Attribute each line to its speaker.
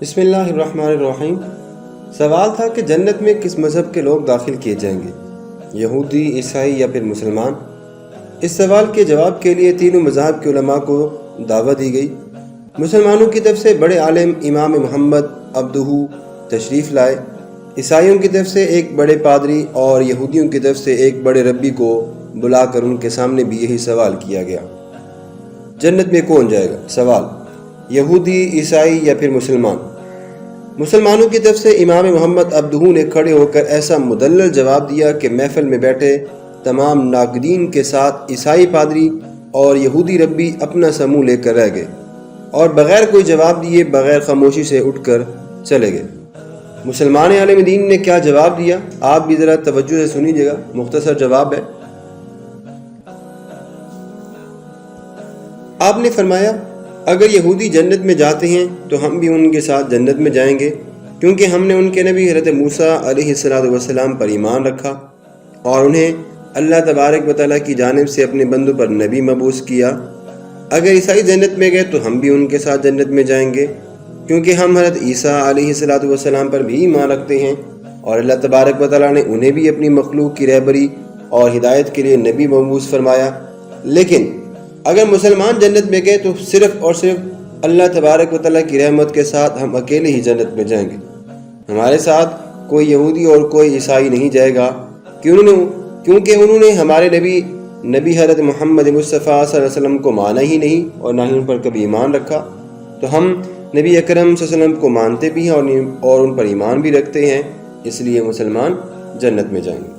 Speaker 1: بسم اللہ الرحمن الرحیم۔ سوال تھا کہ جنت میں کس مذہب کے لوگ داخل کیے جائیں گے، یہودی، عیسائی یا پھر مسلمان؟ اس سوال کے جواب کے لیے تینوں مذاہب کے علماء کو دعوت دی گئی۔ مسلمانوں کی طرف سے بڑے عالم امام محمد عبدہ تشریف لائے، عیسائیوں کی طرف سے ایک بڑے پادری اور یہودیوں کی طرف سے ایک بڑے ربی کو بلا کر ان کے سامنے بھی یہی سوال کیا گیا، جنت میں کون جائے گا؟ سوال: یہودی، عیسائی یا پھر مسلمان؟ مسلمانوں کی طرف سے امام محمد عبدہ نے کھڑے ہو کر ایسا مدلل جواب دیا کہ محفل میں بیٹھے تمام ناقدین کے ساتھ عیسائی پادری اور یہودی ربی اپنا سا منہ لے کر رہ گئے اور بغیر کوئی جواب دیے بغیر خاموشی سے اٹھ کر چلے گئے۔ مسلمان عالم دین نے کیا جواب دیا، آپ بھی ذرا توجہ سے سنیجیے گا، مختصر جواب ہے۔ آپ نے فرمایا، اگر یہودی جنت میں جاتے ہیں تو ہم بھی ان کے ساتھ جنت میں جائیں گے، کیونکہ ہم نے ان کے نبی حضرت موسیٰ علیہ السلام پر ایمان رکھا اور انہیں اللہ تبارک و تعالیٰ کی جانب سے اپنے بندوں پر نبی مبعوث کیا۔ اگر عیسائی جنت میں گئے تو ہم بھی ان کے ساتھ جنت میں جائیں گے، کیونکہ ہم حضرت عیسیٰ علیہ السلام پر بھی ایمان رکھتے ہیں اور اللہ تبارک و تعالیٰ نے انہیں بھی اپنی مخلوق کی رہبری اور ہدایت کے لیے نبی مبعوث فرمایا۔ لیکن اگر مسلمان جنت میں گئے تو صرف اور صرف اللہ تبارک و تعالیٰ کی رحمت کے ساتھ ہم اکیلے ہی جنت میں جائیں گے، ہمارے ساتھ کوئی یہودی اور کوئی عیسائی نہیں جائے گا، کیونکہ انہوں نے ہمارے نبی حضرت محمد مصطفیٰ صلی اللہ علیہ وسلم کو مانا ہی نہیں اور نہ ہی ان پر کبھی ایمان رکھا۔ تو ہم نبی اکرم صلی اللہ علیہ وسلم کو مانتے بھی ہیں اور ان پر ایمان بھی رکھتے ہیں، اس لیے مسلمان جنت میں جائیں گے۔